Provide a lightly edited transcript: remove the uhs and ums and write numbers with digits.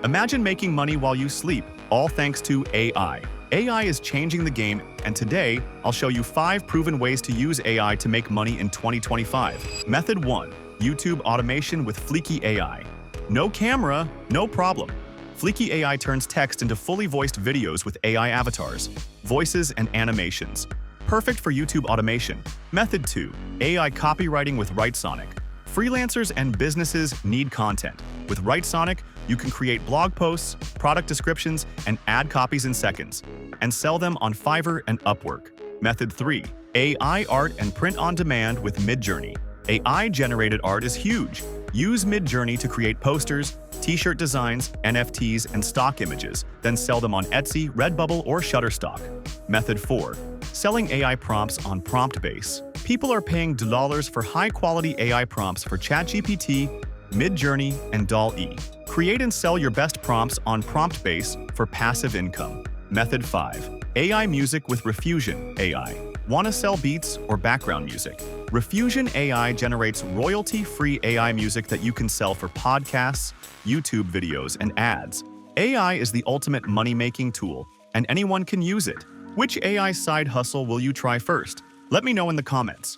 Imagine making money while you sleep, all thanks to AI. AI is changing the game, and today, I'll show you 5 proven ways to use AI to make money in 2025. Method 1. YouTube automation with Fliki AI. No camera, no problem. Fliki AI turns text into fully voiced videos with AI avatars, voices, and animations. Perfect for YouTube automation. Method 2. AI copywriting with Writesonic. Freelancers and businesses need content. With Writesonic, you can create blog posts, product descriptions, and ad copies in seconds, and sell them on Fiverr and Upwork. Method 3. AI art and print on demand with MidJourney. AI-generated art is huge. Use MidJourney to create posters, t-shirt designs, NFTs, and stock images, then sell them on Etsy, Redbubble, or Shutterstock. Method 4. Selling AI prompts on PromptBase. People are paying dollars for high-quality AI prompts for ChatGPT, MidJourney, and DALL-E. Create and sell your best prompts on PromptBase for passive income. Method 5. AI music with Riffusion AI. Want to sell beats or background music? Riffusion AI generates royalty-free AI music that you can sell for podcasts, YouTube videos, and ads. AI is the ultimate money-making tool, and anyone can use it. Which AI side hustle will you try first? Let me know in the comments.